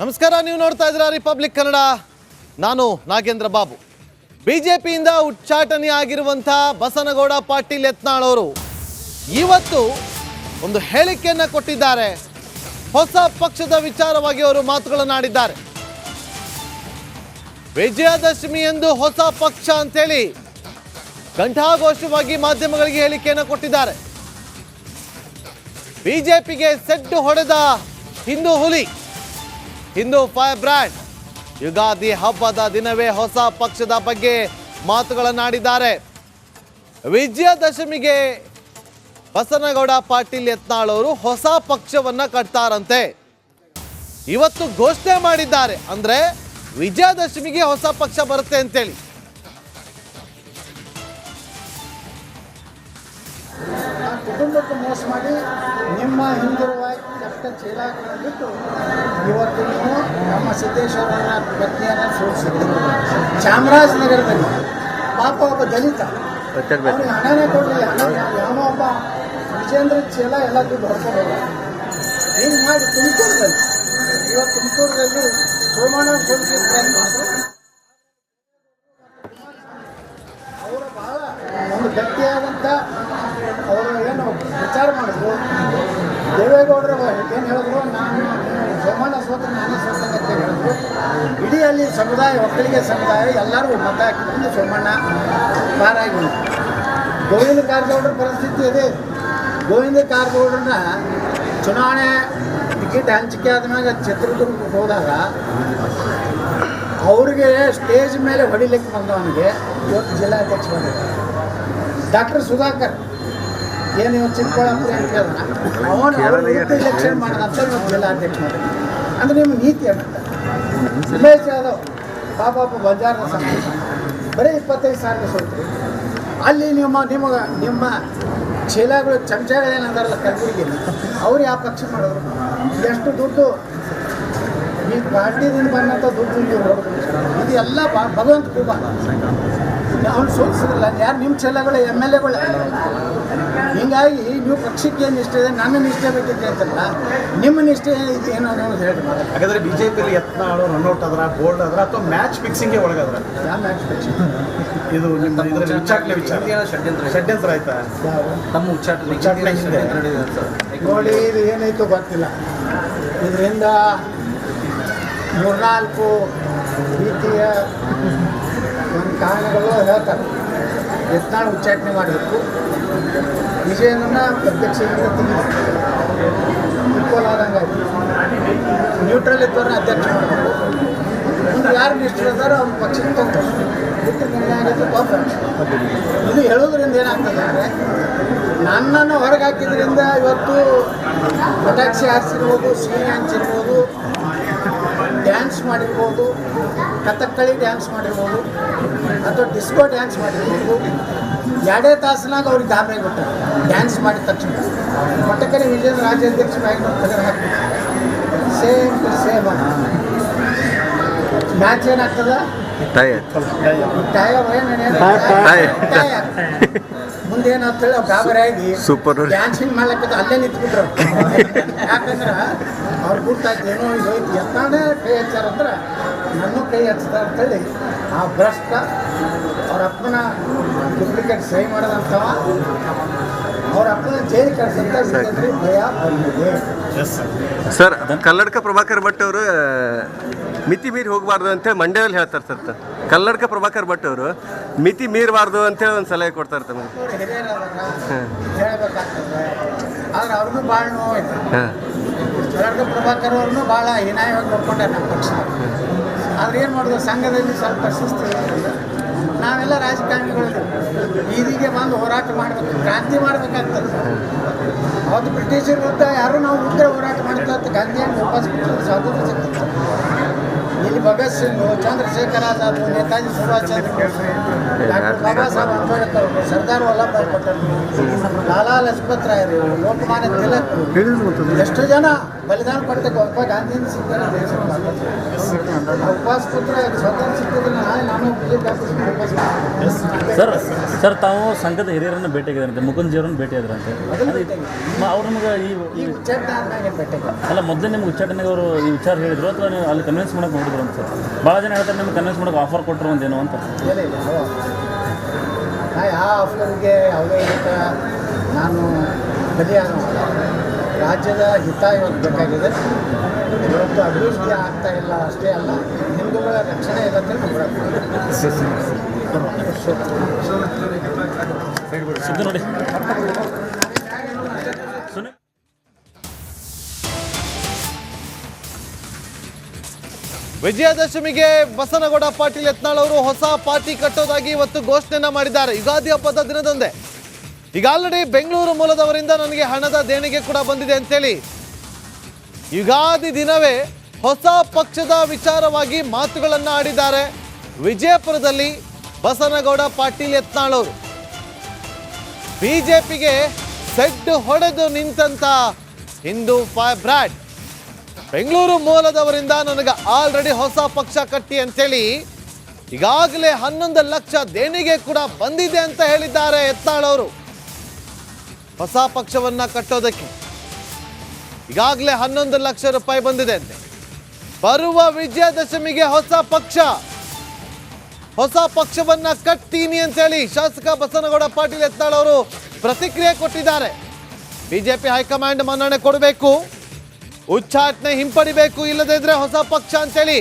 ನಮಸ್ಕಾರ, ನೀವು ನೋಡ್ತಾ ಇದ್ದೀರಾ ರಿಪಬ್ಲಿಕ್ ಕನ್ನಡ. ನಾನು ನಾಗೇಂದ್ರ ಬಾಬು. ಬಿಜೆಪಿಯಿಂದ ಉಚ್ಚಾಟನೆ ಆಗಿರುವಂಥ ಬಸನಗೌಡ ಪಾಟೀಲ್ ಯತ್ನಾಳ್ ಅವರು ಇವತ್ತು ಒಂದು ಹೇಳಿಕೆಯನ್ನು ಕೊಟ್ಟಿದ್ದಾರೆ. ಹೊಸ ಪಕ್ಷದ ವಿಚಾರವಾಗಿ ಅವರು ಮಾತುಗಳನ್ನಾಡಿದ್ದಾರೆ. ವಿಜಯದಶಮಿ ಎಂದು ಹೊಸ ಪಕ್ಷ ಅಂತೇಳಿ ಘಂಟಾಘೋಷವಾಗಿ ಮಾಧ್ಯಮಗಳಿಗೆ ಹೇಳಿಕೆಯನ್ನು ಕೊಟ್ಟಿದ್ದಾರೆ. ಬಿಜೆಪಿಗೆ ಸೆಡ್ಡು ಹೊಡೆದ ಹಿಂದೂ ಹುಲಿ, ಹಿಂದೂ ಫೈರ್ ಬ್ರ್ಯಾಂಡ್ ಯುಗಾದಿ ಹಬ್ಬದ ದಿನವೇ ಹೊಸ ಪಕ್ಷದ ಬಗ್ಗೆ ಮಾತುಗಳನ್ನಾಡಿದ್ದಾರೆ. ವಿಜಯದಶಮಿಗೆ ಬಸನಗೌಡ ಪಾಟೀಲ್ ಯತ್ನಾಳ್ ಅವರು ಹೊಸ ಪಕ್ಷವನ್ನ ಕಟ್ತಾರಂತೆ. ಇವತ್ತು ಘೋಷಣೆ ಮಾಡಿದ್ದಾರೆ, ಅಂದ್ರೆ ವಿಜಯದಶಮಿಗೆ ಹೊಸ ಪಕ್ಷ ಬರುತ್ತೆ ಅಂತೇಳಿ. ಕುಟುಂಬಕ್ಕೆ ಮೋಸ ಮಾಡಿ ನಿಮ್ಮ ಹಿಂದಿರುವ ಕೆಟ್ಟ ಚೀಲಾಗಳನ್ನು ಬಿಟ್ಟು ಇವತ್ತು ನೀವು ನಮ್ಮ ಸಿದ್ದೇಶ್ವರನ ಪತ್ನಿಯನ್ನು ಸೋಲಿಸಿದ್ದೀರಿ. ಚಾಮರಾಜನಗರದಲ್ಲಿ ಪಾಪ ಒಬ್ಬ ದಲಿತ, ಅವನಿಗೆ ಹಣನೇ ಕೊಡಲಿ, ಯಾವನೋ ಒಬ್ಬ ವಿಜೇಂದ್ರ ಚೀಲ ಎಲ್ಲ ದುಡ್ಡು ಹೊಡ್ಕೊಂಡು ಹಿಂಗೆ ಮಾಡಿ ತುಮಕೂರಲ್ಲಿ ಇವತ್ತು ತುಮಕೂರಲ್ಲಿ ಸೋಮಣ್ಣ ಸೋಲಿಸಿದ ಪ್ರಯತ್ನ ಮಾಡಿದ್ರು. ಅವರ ಬಹಳ ಒಂದು ಗಟ್ಟಿಯಾದಂಥ ಅವರು ಏನು ವಿಚಾರ ಮಾಡಿದ್ರು. ದೇವೇಗೌಡರು ಏನು ಹೇಳಿದ್ರು, ನಾನು ಸೋಮಣ್ಣ ಸೋತ ನಾನೇ ಸೋತಂಗೆ ಅಂತ ಹೇಳಿದ್ರು. ಇಡೀ ಅಲ್ಲಿ ಸಮುದಾಯ, ಒಕ್ಕಲಿಗೆ ಸಮುದಾಯ ಎಲ್ಲರೂ ಮತ ಹಾಕಿಕೊಂಡು ಸೋಮಣ್ಣ ಪಾರಾಗಿ. ಗೋವಿಂದ ಕಾರಜೋಳರ ಪರಿಸ್ಥಿತಿ ಇದೆ. ಗೋವಿಂದ ಕಾರಜೋಳರನ್ನ ಚುನಾವಣೆ ಟಿಕೆಟ್ ಹಂಚಿಕೆ ಆದ್ಮೇಲೆ ಚಿತ್ರದುರ್ಗಕ್ಕೆ ಹೋದಾಗ ಅವ್ರಿಗೆ ಸ್ಟೇಜ್ ಮೇಲೆ ಹೊಡಿಲಿಕ್ಕೆ ಬಂದವನಿಗೆ ಇವತ್ತು ಜಿಲ್ಲಾಧ್ಯಕ್ಷ ಬಂದಿದ್ದಾರೆ. ಡಾಕ್ಟರ್ ಸುಧಾಕರ್ ಏನು ಇವತ್ತು ಚಿಕ್ಕಬಳ್ಳಾಪುರ ಅಂತ ಹೇಳಿದ ಅವನು ಎಲೆಕ್ಷನ್ ಮಾಡೋದಂತ ಇವತ್ತು ಜಿಲ್ಲಾಧ್ಯಕ್ಷ ಮಾಡಿದ. ಅಂದರೆ ನಿಮ್ಮ ನೀತಿ ಅನ್ನುತ್ತೆ. ಉಮೇಶ್ ಯಾದವ್ ಪಾಪ ಬಜಾರ್ನ ಸಮಯ ಬರೀ 25 ಸಾವಿರ ಸೋತ್ರಿ. ಅಲ್ಲಿ ನಿಮ್ಮ ಚೀಲಗಳು ಚಮಚಗಳೇನಂದಾರಲ್ಲ ಕಲಬುರಗಿಯಲ್ಲಿ, ಅವ್ರು ಯಾವ ಪಕ್ಷ ಮಾಡಿದ್ರು? ಎಷ್ಟು ದುಡ್ಡು ಈ ಪಾರ್ಟಿದಿಂದ ಬಂದಂಥ ದುಡ್ಡು ಇದು ಎಲ್ಲ ಭಗವಂತ ಕೂಬ ಅವ್ನು ಸೋಲಿಸಿದ್ರಲ್ಲ. ಯಾರು ನಿಮ್ಮ ಚೀಲಗಳು MLAಗಳು. ಹೀಗಾಗಿ ನೀವು ಪಕ್ಷಕ್ಕೆ ಏನು ನಿಷ್ಠೆ ಇದೆ, ನನ್ನ ನಿಷ್ಠೆ ಬೇಕಿದೆ ಅಂತಲ್ಲ, ನಿಮ್ಮ ನಿಷ್ಠೆ ಇದು ಏನೋ ಅನ್ನೋದು ಹೇಳಿ. ಹಾಗಾದ್ರೆ ಬಿಜೆಪಿಯಲ್ಲಿ ಯತ್ನಾಳು ರನ್ಔಟ್ ಆದ್ರ, ಬೋಲ್ಡ್ ಆದ್ರ, ಅಥವಾ ಮ್ಯಾಚ್ ಫಿಕ್ಸಿಂಗ್ಗೆ ಒಳಗಾದ್ರ? ಯಾವ ಮ್ಯಾಚ್ ಫಿಕ್ಸಿಂಗ್? ಇದು ನಿಮ್ಮ ಇದರಲ್ಲಿ ವಿಚಾರ ಷಡ್ಯಂತ್ರ ಆಯ್ತಾ? ತಮ್ಮ ಉಚ್ಚಾಟನೆ ನೋಡಿ, ಇದು ಏನಾಯ್ತು ಗೊತ್ತಿಲ್ಲ. ಇದರಿಂದ 3-4 ರೀತಿಯ ಒಂದು ಕಾರಣಗಳು ಹೇಳ್ತಾರೆ. ಯತ್ನಾಳ್ ಉಚ್ಚಾಟನೆ ಮಾಡಬೇಕು, ವಿಜಯನನ್ನ ಅಧ್ಯಕ್ಷರಿಂದ ತೆಗಿಬೇಕು, ಈಕ್ವಲ್ ಆದಂಗೆ ಆಯಿತು. ನ್ಯೂಟ್ರಲ್ ಇದ್ದವ್ರನ್ನ ಅಧ್ಯಕ್ಷ ಮಾಡಬೇಕು. ಮುಂದೆ ಯಾರು ನಿಷ್ಠರಿದ್ದಾರೋ ಅವ್ರ ಪಕ್ಷಕ್ಕೆ ತಗೋಬೇಕು. ಬಿಟ್ಟು ಏನಾಗುತ್ತೆ ತೊಂದರೆ. ಇದು ಹೇಳೋದ್ರಿಂದ ಏನಾಗ್ತದೆ ಅಂದರೆ, ನನ್ನನ್ನು ಹೊರಗೆ ಹಾಕಿದ್ರಿಂದ ಇವತ್ತು ಪಟಾಕ್ಷಿ ಹಾರಿಸಿರ್ಬೋದು, ಸಿಹಿ ಹಂಚಿರ್ಬೋದು, ಡ್ಯಾನ್ಸ್ ಮಾಡಿರ್ಬೋದು, ಕಥಕ್ಕಳಿ ಡ್ಯಾನ್ಸ್ ಮಾಡಿರ್ಬೋದು, ಅಥವಾ ಡಿಸ್ಕೋ ಡ್ಯಾನ್ಸ್ ಮಾಡಿರ್ಬೋದು. 2 ತಾಸಿನಾಗ ಅವ್ರಿಗೆ ಗಾಬರಿ ಕೊಟ್ಟಾರೆ ಡ್ಯಾನ್ಸ್ ಮಾಡಿದ ತಕ್ಷಣ. ಪಟ್ಟಕರಿ ವಿಜೇಂದ್ರ ರಾಜ್ಯಾಧ್ಯಕ್ಷರಾಗಿ ನಾವು ತೆಗೆದು ಹಾಕ್ಬಿಟ್ಟು ಸೇಮ್ ಟು ಸೇಮ್ ಮ್ಯಾಚ್ ಏನಾಗ್ತದ? ಮುಂದೆ ಏನಾಗ್ತದೆ, ಗಾಬರಿ ಆಗಿ ಡ್ಯಾನ್ಸಿಂಗ್ ಮಾಡ್ಲಿಕ್ಕೆ ಅಲ್ಲೇ ನಿಂತ್ಬಿಟ್ರು. ಯಾಕಂದ್ರೆ ಅವ್ರು ಗುರ್ತಾಯ್ತು, ಏನೋ ಇದು ಐತಿ. ಎತ್ತಾನೇ ಕೈ ಹಚ್ಚಾರಂದ್ರೆ ನನ್ನೂ ಕೈ ಹಚ್ತಾರೆ ಅಂತೇಳಿ ಆ ಭ್ರಷ್ಟ ಅವ್ರ ಅಪ್ಪನ ಡೂಪ್ಲಿಕೇಟ್ ಸಹಿ ಮಾಡೋದಂಥವ, ಅವ್ರ ಅಪ್ಪನ ಜೈಲು ಕಳಿಸಂತ ಭಯ ಬಂದಿದೆ. ಸರ್, ಕಲ್ಲಡ್ಕ ಪ್ರಭಾಕರ್ ಭಟ್ ಅವರು ಮಿತಿ ಮೀರಿ ಹೋಗಬಾರ್ದು ಅಂತೇಳಿ ಮಂಡ್ಯದಲ್ಲಿ ಹೇಳ್ತಾರೆ ಸರ್. ಕಲ್ಲಡ್ಕ ಪ್ರಭಾಕರ್ ಭಟ್ ಅವರು ಮಿತಿ ಮೀರಬಾರ್ದು ಅಂತೇಳಿ ಒಂದು ಸಲಹೆ ಕೊಡ್ತಾರೆ ತಮಗೆ. ಹೇಳ್ಬೇಕಾಗ್ತದೆ, ಆದ್ರೆ ಅವ್ರಿಗೂ ಭಾಳ ನೋವಾಯ್ತು. ಕಲ್ಲಡ್ಕ ಪ್ರಭಾಕರ್ ಅವ್ರನ್ನೂ ಭಾಳ ಹೀನಾಯವಾಗಿ ನೋಡ್ಕೊಂಡಾರೆ ನಮ್ಮ ಪಕ್ಷ. ಆದ್ರೆ ಏನು ಮಾಡೋದು, ಸಂಘದಲ್ಲಿ ಸ್ವಲ್ಪ ಶಿಸ್ತು ಇರೋದ್ರಿಂದ ನಾವೆಲ್ಲ ರಾಜಕಾರಣಿಗಳು ಬೀದಿಗೆ ಬಂದು ಹೋರಾಟ ಮಾಡಬೇಕು, ಕ್ರಾಂತಿ ಮಾಡಬೇಕಾಗ್ತದೆ. ಅವತ್ತು ಬ್ರಿಟಿಷರ ವಿರುದ್ಧ ಯಾರು ನಾವು ಉಗ್ರ ಹೋರಾಟ ಮಾಡ್ತಾ ಗಾಂಧಿಯನ್ನು ವಾಪಸ್ ಬಿಟ್ಟು ಸ್ವಾತಂತ್ರ್ಯ ಸಿಗ್ತದೆ. ಇಲ್ಲಿ ಭಗತ್ ಸಿಂಗ್, ಚಂದ್ರಶೇಖರ್ ಆಜಾದ್, ನೇತಾಜಿ ಸುಭಾಷ್ ಚಂದ್ರ ಬೋಸ್, ಡಾಕ್ಟರ್ ಬಾಬಾ ಸಾಹೇಬ್ ಅಂಬೇಡ್ಕರ್, ಸರ್ದಾರ್ ವಲ್ಲಭಭಾಯ್ ಪಟೇಲ್, ಲಾಲಾ ಲಜಪತ್ ರಾಯರು, ಲೋಕಮಾನ್ಯ ತಿಲಕ್, ಎಷ್ಟು ಜನ ಬಲಿದಾನ ಕೊಡ್ತೇವೆ ಒಬ್ಬ ಗಾಂಧಿಯಿಂದ ಸಿಗ್ತಾರೆ ದೇಶ ಉಪವಾಸ ಕೂತ್ರೆ ಸ್ವತಂತ್ರ ಸಿಕ್ಕಿದ್ರೆ ನಾಳೆ ನಾನು ಸರ್ ಸರ್ ತಾವು ಸಂಘದ ಹಿರಿಯರನ್ನು ಭೇಟಿಯಾಗಿದ್ದಾರಂತೆ, ಮುಕುಂದ್ಜಿಯವರನ್ನು ಭೇಟಿಯಾದ್ರಂತೆ. ಅವ್ರು ನಮಗೆ ಈ ಉಚ್ಚಾಟನೆ ಆದ್ಮೇಲೆ ಭೇಟಿಯಾಗ ಅಲ್ಲ ಮೊದಲೇ ನಿಮ್ಗೆ ಉಚ್ಚಾಟನೆಗೆ ಅವರು ಈ ವಿಚಾರ ಹೇಳಿದ್ರು ಅಥವಾ ನೀವು ಅಲ್ಲಿ ಕನ್ವಿನ್ಸ್ ಮಾಡೋಕೆ ನೋಡಿದ್ರು ಅಂತ ಸರ್? ಭಾಳ ಜನ ಹೇಳ್ತಾರೆ ನಿಮ್ಗೆ ಕನ್ವಿನ್ಸ್ ಮಾಡೋಕೆ ಆಫರ್ ಕೊಟ್ಟರು ಒಂದೇನೋ ಅಂತ. ಇಲ್ಲ ನಾ ಯಾವ ಆಫ್ಲರ್ಗೆ ಯಾವುದೇ ರೀತಿಯ ನಾನು ಬಲಿಯಾಗಲ್ಲ. ರಾಜ್ಯದ ಹಿತ ಇವತ್ತು ಬೇಕಾಗಿದೆ. ಇವತ್ತು ಅಭಿವೃದ್ಧಿ ಆಗ್ತಾ ಇಲ್ಲ ಅಷ್ಟೇ ಅಲ್ಲ, ಹಿಂದೂಗಳ ರಕ್ಷಣೆ ಇಲ್ಲ ಅಂತ ಸುದ್ದಿ ನೋಡಿ ಸುನಿ ವಿಜಯದಶಮಿಗೆ ಬಸನಗೌಡ ಪಾಟೀಲ್ ಯತ್ನಾಳ್ ಅವರು ಹೊಸ ಪಾರ್ಟಿ ಕಟ್ಟೋದಾಗಿ ಇವತ್ತು ಘೋಷಣೆಯನ್ನ ಮಾಡಿದ್ದಾರೆ. ಯುಗಾದಿ ಹಬ್ಬದ ದಿನದಂದೇ ಈಗ ಆಲ್ರೆಡಿ ಬೆಂಗಳೂರು ಮೂಲದವರಿಂದ ನನಗೆ ಹಣದ ದೇಣಿಗೆ ಕೂಡ ಬಂದಿದೆ ಅಂತೇಳಿ ಯುಗಾದಿ ದಿನವೇ ಹೊಸ ಪಕ್ಷದ ವಿಚಾರವಾಗಿ ಮಾತುಗಳನ್ನ ಆಡಿದ್ದಾರೆ. ವಿಜಯಪುರದಲ್ಲಿ ಬಸನಗೌಡ ಪಾಟೀಲ್ ಯತ್ನಾಳ್ ಅವರು ಬಿಜೆಪಿಗೆ ಸೆಡ್ ಹೊಡೆದು ನಿಂತಂತ ಹಿಂದೂ ಬ್ರಾಡ್ ಬೆಂಗಳೂರು ಮೂಲದವರಿಂದ ನನಗೆ ಆಲ್ರೆಡಿ ಹೊಸ ಪಕ್ಷ ಕಟ್ಟಿ ಅಂತೇಳಿ ಈಗಾಗಲೇ 11 ಲಕ್ಷ ದೇಣಿಗೆ ಕೂಡ ಬಂದಿದೆ ಅಂತ ಹೇಳಿದ್ದಾರೆ ಯತ್ನಾಳ್ ಅವರು. ಹೊಸ ಪಕ್ಷವನ್ನ ಕಟ್ಟೋದಕ್ಕೆ ಈಗಾಗಲೇ 11 ಲಕ್ಷ ರೂಪಾಯಿ ಬಂದಿದೆ ಅಂತೆ. ಬರುವ ವಿಜಯದಶಮಿಗೆ ಹೊಸ ಪಕ್ಷವನ್ನ ಕಟ್ತೀನಿ ಅಂತೇಳಿ ಶಾಸಕ ಬಸನಗೌಡ ಪಾಟೀಲ್ ಯತ್ನಾಳ್ ಅವರು ಪ್ರತಿಕ್ರಿಯೆ ಕೊಟ್ಟಿದ್ದಾರೆ. ಬಿಜೆಪಿ ಹೈಕಮಾಂಡ್ ಮನ್ನಣೆ ಕೊಡಬೇಕು, ಉಚ್ಚಾಟನೆ ಹಿಂಪಡಿಬೇಕು, ಇಲ್ಲದೇ ಇದ್ರೆ ಹೊಸ ಪಕ್ಷ ಅಂತೇಳಿ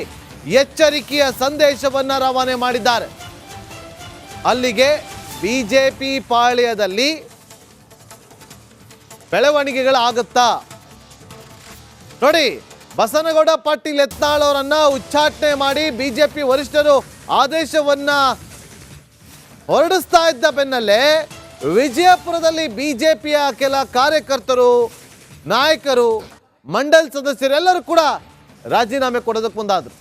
ಎಚ್ಚರಿಕೆಯ ಸಂದೇಶವನ್ನ ರವಾನೆ ಮಾಡಿದ್ದಾರೆ. ಅಲ್ಲಿಗೆ ಬಿಜೆಪಿ ಪಾಳ್ಯದಲ್ಲಿ ಬೆಳವಣಿಗೆಗಳಾಗುತ್ತಾ ನೋಡಿ. ಬಸನಗೌಡ ಪಾಟೀಲ್ ಯತ್ನಾಳ್ ಅವರನ್ನ ಉಚ್ಚಾಟನೆ ಮಾಡಿ ಬಿಜೆಪಿ ವರಿಷ್ಠರು ಆದೇಶವನ್ನ ಹೊರಡಿಸ್ತಾ ಇದ್ದ ಬೆನ್ನಲ್ಲೇ ವಿಜಯಪುರದಲ್ಲಿ ಬಿಜೆಪಿಯ ಕೆಲ ಕಾರ್ಯಕರ್ತರು, ನಾಯಕರು, ಮಂಡಲ್ ಸದಸ್ಯರೆಲ್ಲರೂ ಕೂಡ ರಾಜೀನಾಮೆ ಕೊಡೋದಕ್ಕೆ ಮುಂದಾದರು.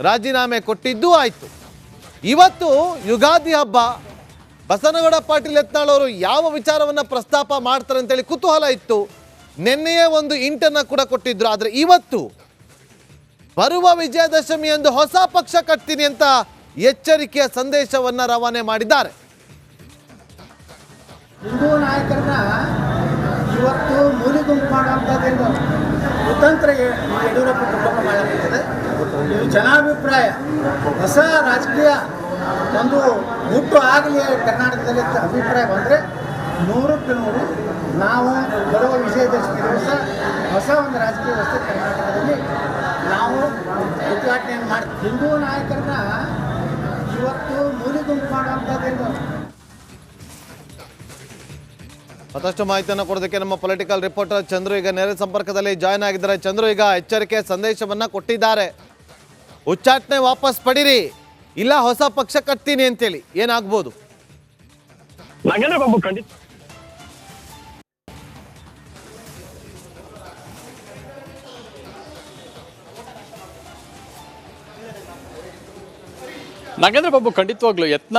ರಾಜೀನಾಮೆ ಕೊಟ್ಟಿದ್ದೂ ಆಯಿತು. ಇವತ್ತು ಯುಗಾದಿ ಹಬ್ಬ, ಬಸನಗೌಡ ಪಾಟೀಲ್ ಯತ್ನಾಳ್ ಅವರು ಯಾವ ವಿಚಾರವನ್ನು ಪ್ರಸ್ತಾಪ ಮಾಡ್ತಾರೆ ಅಂತೇಳಿ ಕುತೂಹಲ ಇತ್ತು. ನಿನ್ನೆಯೇ ಒಂದು ಇಂಟರ್ನ ಕೂಡ ಕೊಟ್ಟಿದ್ರು. ಆದರೆ ಇವತ್ತು ಬರುವ ವಿಜಯದಶಮಿ ಎಂದು ಹೊಸ ಪಕ್ಷ ಕಟ್ತೀನಿ ಅಂತ ಎಚ್ಚರಿಕೆಯ ಸಂದೇಶವನ್ನು ರವಾನೆ ಮಾಡಿದ್ದಾರೆ. ಹಿಂದೂ ನಾಯಕರನ್ನ ಇವತ್ತು ಮೂಲಿ ಗುಂಪು ಮಾಡುವಂಥದ್ದೇನು ಕುತಂತ್ರ ಯಡಿಯೂರಪ್ಪ ಕುಟುಂಬ ಮಾಡಲಾಗ್ತದೆ. ಇದು ಜನಾಭಿಪ್ರಾಯ, ಹೊಸ ರಾಜಕೀಯ ಒಂದು ಹುಟ್ಟು ಆಗಲಿ ಕರ್ನಾಟಕದಲ್ಲಿ ಅಭಿಪ್ರಾಯ ಬಂದರೆ 100ಕ್ಕೆ 100 ನಾವು ಬರುವ ವಿಜಯದಶಮಿ ದಿವಸ ಹೊಸ ಒಂದು ರಾಜಕೀಯ ವ್ಯವಸ್ಥೆ ಕರ್ನಾಟಕದಲ್ಲಿ ನಾವು ಉದ್ಘಾಟನೆಯನ್ನು ಮಾಡ್ತೀವಿ. ಹಿಂದೂ ನಾಯಕರನ್ನ ಇವತ್ತು ಮೂಲಿ ಗುಂಪು ಮಾಡುವಂಥದ್ದೇನು. ಮತ್ತಷ್ಟು ಮಾಹಿತಿಯನ್ನು ಕೊಡೋದಕ್ಕೆ ನಮ್ಮ ಪೊಲಿಟಿಕಲ್ ರಿಪೋರ್ಟರ್ ಚಂದ್ರು ಈಗ ನೇರ ಸಂಪರ್ಕದಲ್ಲಿ ಜಾಯ್ನ್ ಆಗಿದ್ದಾರೆ. ಚಂದ್ರು, ಈಗ ಎಚ್ಚರಿಕೆ ಸಂದೇಶವನ್ನ ಕೊಟ್ಟಿದ್ದಾರೆ, ಉಚ್ಚಾಟನೆ ವಾಪಸ್ ಪಡೀರಿ, ಇಲ್ಲ ಹೊಸ ಪಕ್ಷ ಕಟ್ತೀನಿ ಅಂತೇಳಿ. ಏನಾಗ್ಬೋದು? ನಾಗೇಂದ್ರ ಬಾಬು ಖಂಡಿತ ಖಂಡಿತವಾಗ್ಲು ಯತ್ನಾಳ್